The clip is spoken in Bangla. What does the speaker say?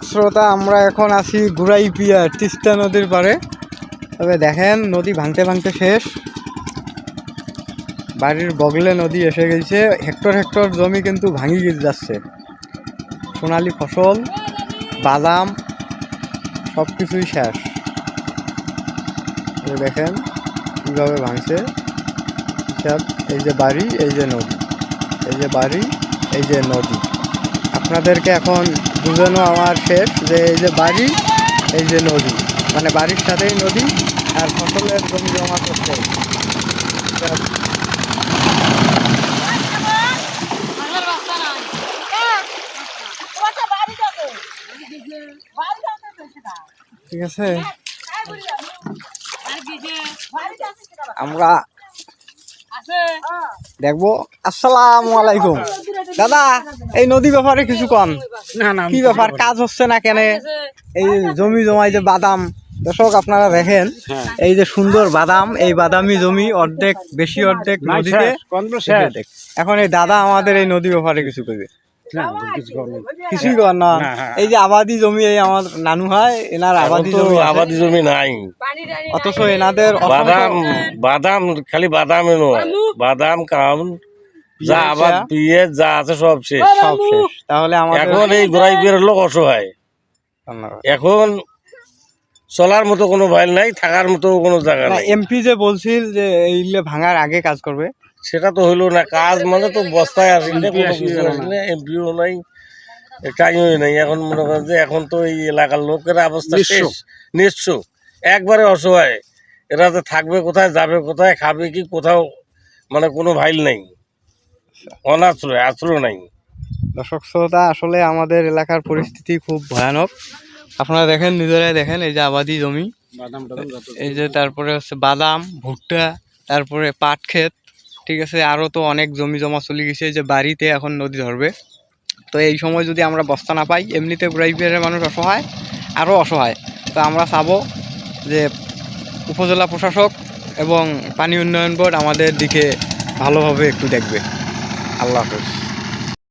শ্রোতা, আমরা এখন আছি গুড়াইপিয়া তিস্তা নদীর পাড়ে। তবে দেখেন নদী ভাঙতে ভাঙতে শেষ। বাড়ির বগলে নদী এসে গেছে, হেক্টর হেক্টর জমি কিন্তু ভাঙি যাচ্ছে। সোনালি ফসল, বাদাম সব কিছুই শেষ। দেখেন কীভাবে ভাঙছে। এই যে বাড়ি, এই যে নদী, এই যে বাড়ি, এই যে নদী। আপনাদেরকে এখন বুঝানো আমার শেষ যে এই যে বাড়ি, এই যে নদী, মানে বাড়ির সাথেই নদী আর ফসলের জমি জমা করছে। ঠিক আছে, আমরা দেখবো। আসসালামু আলাইকুম দাদা, এই নদী ব্যাপারে কিছু কন। কি ব্যাপার, কাজ হচ্ছে না কেন? এই জমি জমায় যে বাদাম, দর্শক আপনারা দেখেন এই যে সুন্দর বাদাম, এই বাদামি জমি অর্ধেক বেশি অর্ধেক নদীতে। এখন এই দাদা আমাদের এই নদী ব্যাপারে কিছু করবে। কিছুই কর না। এই যে আবাদি জমি, এই আমার নানু হয়, এনার আবাদি জমি নাই, অথচ এনাদের বাদাম খালি বাদাম বাদাম কাম যা আবাদ পিয়ে যা আছে সব শেষ। তাহলে এখন এই গুড়াইপিয়ার লোক অসহায়। এখন চলার মতো কোনো ভাইল নাই, থাকার মতো কোনো জায়গা নাই। এমপি যে বলছিল যে এইগুলো ভাঙার আগে কাজ করবে, সেটা তো হইলো না। কাজ মানে তো বস্তায় আসলে এমপিও নাই, টাইমও নাই। এখন মনে করেন যে এখন তো এই এলাকার লোকের অবস্থা শেষ, নিঃস্ব, একবারে অসহায়। এরা যে থাকবে কোথায়, যাবে কোথায়, খাবে কি, কোথাও মানে কোনো ভাইল নাই, অনাশ্রয়, আশ্রয় নাই। দর্শক শ্রোতা, আসলে আমাদের এলাকার পরিস্থিতি খুব ভয়ানক। আপনারা দেখেন, নিজেরাই দেখেন, এই যে আবাদি জমি, এই যে তারপরে হচ্ছে বাদাম, ভুট্টা, তারপরে পাট ক্ষেত, ঠিক আছে, আরও তো অনেক জমি জমা চলে গেছে। এই যে বাড়িতে এখন নদী ধরবে। তো এই সময় যদি আমরা বস্তা না পাই, এমনিতে গুড়াইপিয়ারের মানুষ অসহায়, আরও অসহায়। তো আমরা চাবো যে উপজেলা প্রশাসক এবং পানি উন্নয়ন বোর্ড আমাদের দিকে ভালোভাবে একটু দেখবে। আল্লাহ হাফেজ।